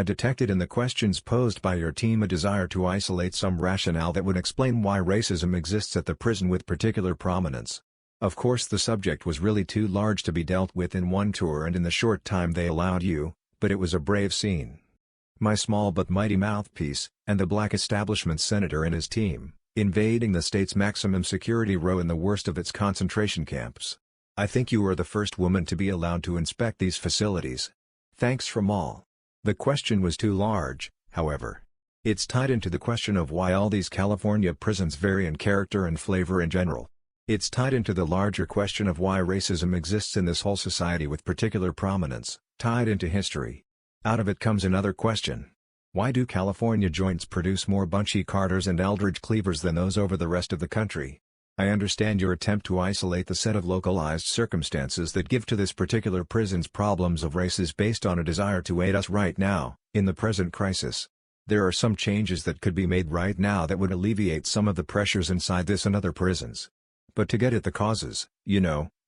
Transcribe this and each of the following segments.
I detected in the questions posed by your team a desire to isolate some rationale that would explain why racism exists at the prison with particular prominence. Of course the subject was really too large to be dealt with in one tour and in the short time they allowed you, but it was a brave scene. My small but mighty mouthpiece, and the black establishment senator and his team, invading the state's maximum security row in the worst of its concentration camps. I think you were the first woman to be allowed to inspect these facilities. Thanks from all. The question was too large, however. It's tied into the question of why all these California prisons vary in character and flavor in general. It's tied into the larger question of why racism exists in this whole society with particular prominence, tied into history. Out of it comes another question. Why do California joints produce more Bunchy Carters and Eldridge Cleavers than those over the rest of the country? I understand your attempt to isolate the set of localized circumstances that give to this particular prison's problems of race is based on a desire to aid us right now, in the present crisis. There are some changes that could be made right now that would alleviate some of the pressures inside this and other prisons. But to get at the causes,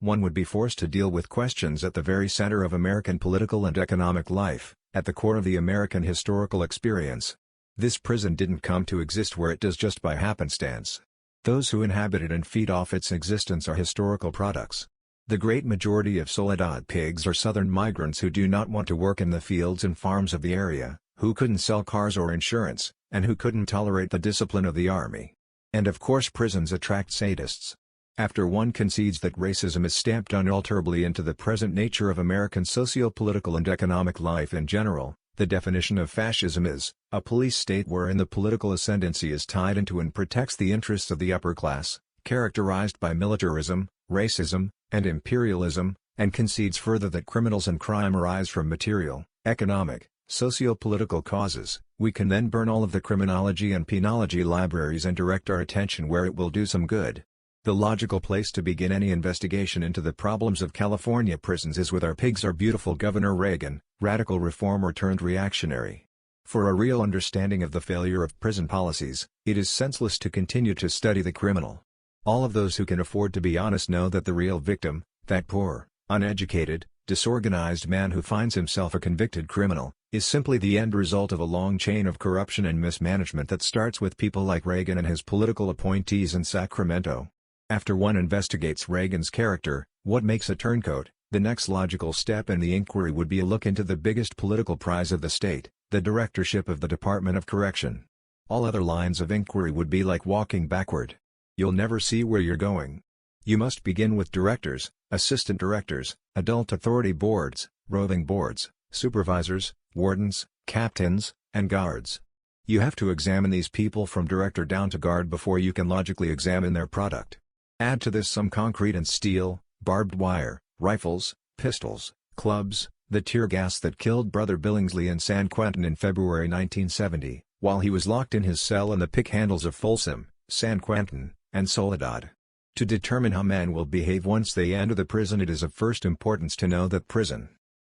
one would be forced to deal with questions at the very center of American political and economic life, at the core of the American historical experience. This prison didn't come to exist where it does just by happenstance. Those who inhabit it and feed off its existence are historical products. The great majority of Soledad pigs are southern migrants who do not want to work in the fields and farms of the area, who couldn't sell cars or insurance, and who couldn't tolerate the discipline of the army. And of course prisons attract sadists. After one concedes that racism is stamped unalterably into the present nature of American socio-political and economic life in general, the definition of fascism is a police state wherein the political ascendancy is tied into and protects the interests of the upper class, characterized by militarism, racism, and imperialism, and concedes further that criminals and crime arise from material, economic, socio-political causes. We can then burn all of the criminology and penology libraries and direct our attention where it will do some good. The logical place to begin any investigation into the problems of California prisons is with our pigs are beautiful Governor Reagan, radical reformer turned reactionary. For a real understanding of the failure of prison policies, it is senseless to continue to study the criminal. All of those who can afford to be honest know that the real victim, that poor, uneducated, disorganized man who finds himself a convicted criminal, is simply the end result of a long chain of corruption and mismanagement that starts with people like Reagan and his political appointees in Sacramento. After one investigates Reagan's character, what makes a turncoat, the next logical step in the inquiry would be a look into the biggest political prize of the state, the directorship of the Department of Correction. All other lines of inquiry would be like walking backward. You'll never see where you're going. You must begin with directors, assistant directors, adult authority boards, roving boards, supervisors, wardens, captains, and guards. You have to examine these people from director down to guard before you can logically examine their product. Add to this some concrete and steel, barbed wire, rifles, pistols, clubs, the tear gas that killed Brother Billingsley in San Quentin in February 1970, while he was locked in his cell, and the pick handles of Folsom, San Quentin, and Soledad. To determine how men will behave once they enter the prison, it is of first importance to know that prison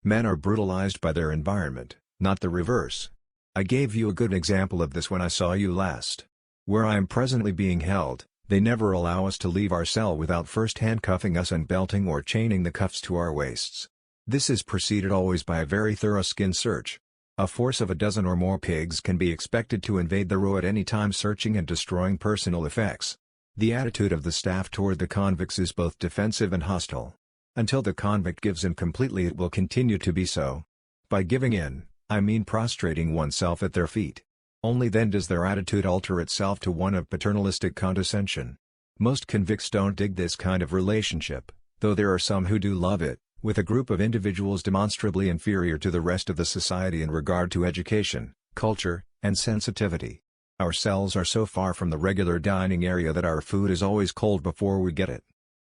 men are brutalized by their environment, not the reverse. I gave you a good example of this when I saw you last. Where I am presently being held, they never allow us to leave our cell without first handcuffing us and belting or chaining the cuffs to our waists. This is preceded always by a very thorough skin search. A force of a dozen or more pigs can be expected to invade the row at any time, searching and destroying personal effects. The attitude of the staff toward the convicts is both defensive and hostile. Until the convict gives in completely, it will continue to be so. By giving in, I mean prostrating oneself at their feet. Only then does their attitude alter itself to one of paternalistic condescension. Most convicts don't dig this kind of relationship, though there are some who do love it, with a group of individuals demonstrably inferior to the rest of the society in regard to education, culture, and sensitivity. Our cells are so far from the regular dining area that our food is always cold before we get it.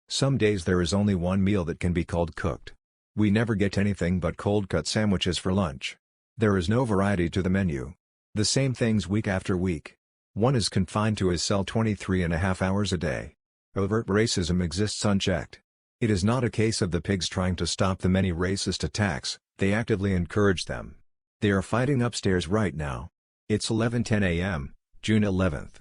Some days there is only one meal that can be called cooked. We never get anything but cold-cut sandwiches for lunch. There is no variety to the menu. The same things week after week. One is confined to his cell 23.5 hours a day. Overt racism exists unchecked. It is not a case of the pigs trying to stop the many racist attacks, they actively encourage them. They are fighting upstairs right now. It's 11:10 a.m., June 11th.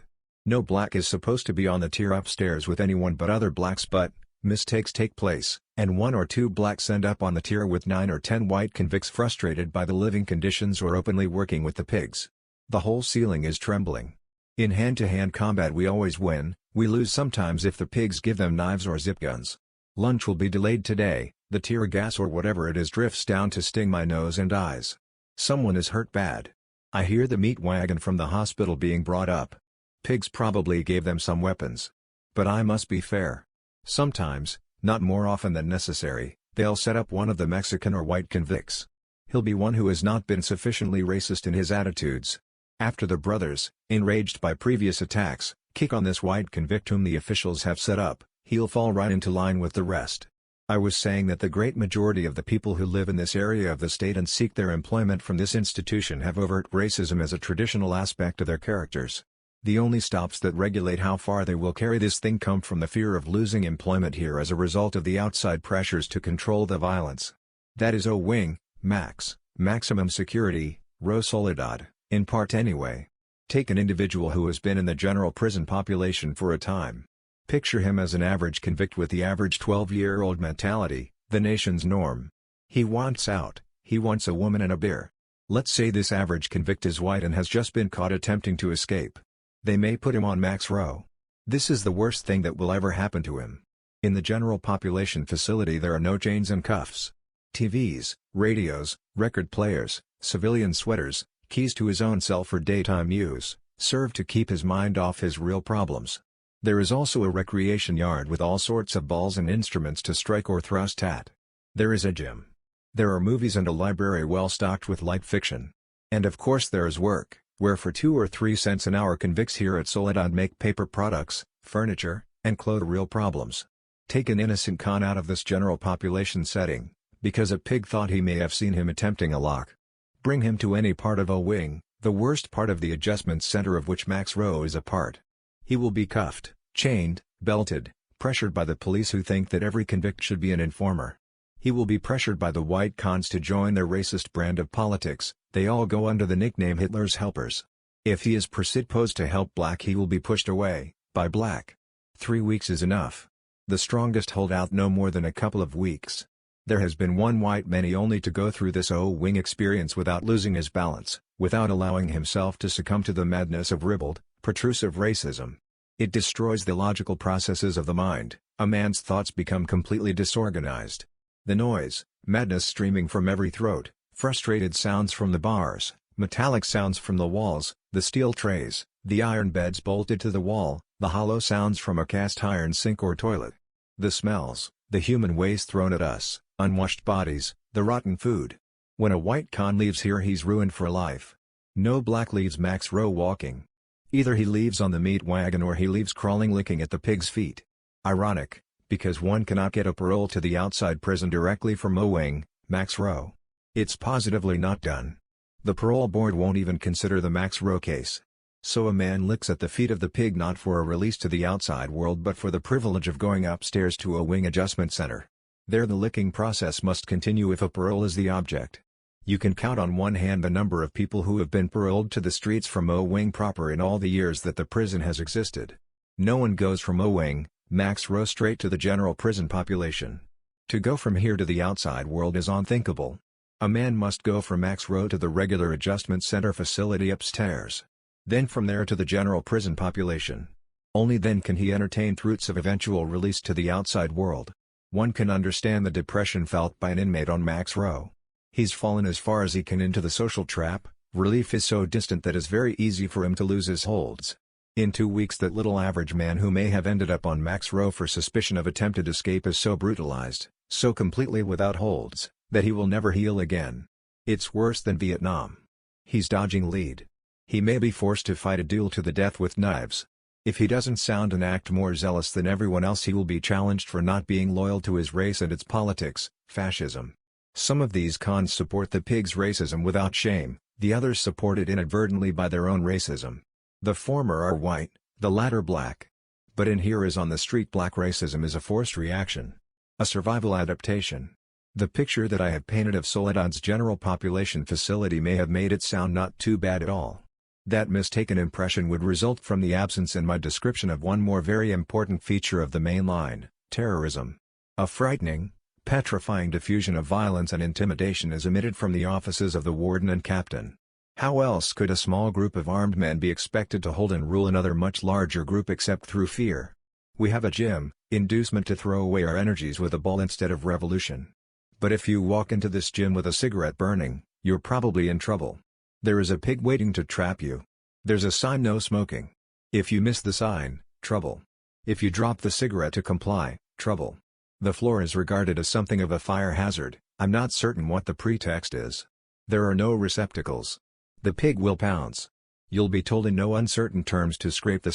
No black is supposed to be on the tier upstairs with anyone but other blacks, but Mistakes take place, and one or two blacks end up on the tier with 9 or 10 white convicts frustrated by the living conditions or openly working with the pigs. The whole ceiling is trembling. In hand-to-hand combat we always win, we lose sometimes if the pigs give them knives or zip guns. Lunch will be delayed today, the tear gas or whatever it is drifts down to sting my nose and eyes. Someone is hurt bad. I hear the meat wagon from the hospital being brought up. Pigs probably gave them some weapons. But I must be fair. Sometimes, not more often than necessary, they'll set up one of the Mexican or white convicts. He'll be one who has not been sufficiently racist in his attitudes. After the brothers, enraged by previous attacks, kick on this white convict whom the officials have set up, he'll fall right into line with the rest. I was saying that the great majority of the people who live in this area of the state and seek their employment from this institution have overt racism as a traditional aspect of their characters. The only stops that regulate how far they will carry this thing come from the fear of losing employment here as a result of the outside pressures to control the violence. That is wing, max, maximum security, Soledad, in part anyway. Take an individual who has been in the general prison population for a time. Picture him as an average convict with the average 12-year-old mentality, the nation's norm. He wants out, he wants a woman and a beer. Let's say this average convict is white and has just been caught attempting to escape. They may put him on max row. This is the worst thing that will ever happen to him. In the general population facility there are no chains and cuffs. TVs, radios, record players, civilian sweaters, keys to his own cell for daytime use, serve to keep his mind off his real problems. There is also a recreation yard with all sorts of balls and instruments to strike or thrust at. There is a gym. There are movies and a library well stocked with light fiction. And of course there is work, where for 2 or 3 cents an hour convicts here at Soledad make paper products, furniture, and clothe real problems. Take an innocent con out of this general population setting, because a pig thought he may have seen him attempting a lock. Bring him to any part of a wing, the worst part of the adjustment center of which Max Row is a part. He will be cuffed, chained, belted, pressured by the police who think that every convict should be an informer. He will be pressured by the white cons to join their racist brand of politics. They all go under the nickname Hitler's helpers. If he is predisposed to help black he will be pushed away, by black. 3 weeks is enough. The strongest hold out no more than a couple of weeks. There has been one white man only to go through this wing experience without losing his balance, without allowing himself to succumb to the madness of ribald, protrusive racism. It destroys the logical processes of the mind, a man's thoughts become completely disorganized. The noise, madness streaming from every throat, frustrated sounds from the bars, metallic sounds from the walls, the steel trays, the iron beds bolted to the wall, the hollow sounds from a cast iron sink or toilet. The smells, the human waste thrown at us, unwashed bodies, the rotten food. When a white con leaves here he's ruined for life. No black leaves Max Row walking. Either he leaves on the meat wagon or he leaves crawling licking at the pig's feet. Ironic, because one cannot get a parole to the outside prison directly from wing, Max Row. It's positively not done. The parole board won't even consider the Max Row case. So a man licks at the feet of the pig not for a release to the outside world but for the privilege of going upstairs to a wing adjustment center. There the licking process must continue if a parole is the object. You can count on one hand the number of people who have been paroled to the streets from wing proper in all the years that the prison has existed. No one goes from wing, Max Row straight to the general prison population. To go from here to the outside world is unthinkable. A man must go from Max Row to the regular adjustment center facility upstairs. Then from there to the general prison population. Only then can he entertain thoughts of eventual release to the outside world. One can understand the depression felt by an inmate on Max Row. He's fallen as far as he can into the social trap, relief is so distant that it's very easy for him to lose his holds. In 2 weeks that little average man who may have ended up on Max Row for suspicion of attempted escape is so brutalized, so completely without holds, that he will never heal again. It's worse than Vietnam. He's dodging lead. He may be forced to fight a duel to the death with knives. If he doesn't sound and act more zealous than everyone else he will be challenged for not being loyal to his race and its politics, fascism. Some of these cons support the pig's racism without shame, the others support it inadvertently by their own racism. The former are white, the latter black. But in here as on the street black racism is a forced reaction. A survival adaptation. The picture that I have painted of Soledad's general population facility may have made it sound not too bad at all. That mistaken impression would result from the absence in my description of one more very important feature of the main line, Terrorism. A frightening, petrifying diffusion of violence and intimidation is emitted from the offices of the warden and captain. How else could a small group of armed men be expected to hold and rule another much larger group except through fear? We have a gym, inducement to throw away our energies with a ball instead of revolution. But if you walk into this gym with a cigarette burning, you're probably in trouble. There is a pig waiting to trap you. There's a sign no smoking. If you miss the sign, trouble. If you drop the cigarette to comply, trouble. The floor is regarded as something of a fire hazard. I'm not certain what the pretext is. There are no receptacles. The pig will pounce. You'll be told in no uncertain terms to scrape the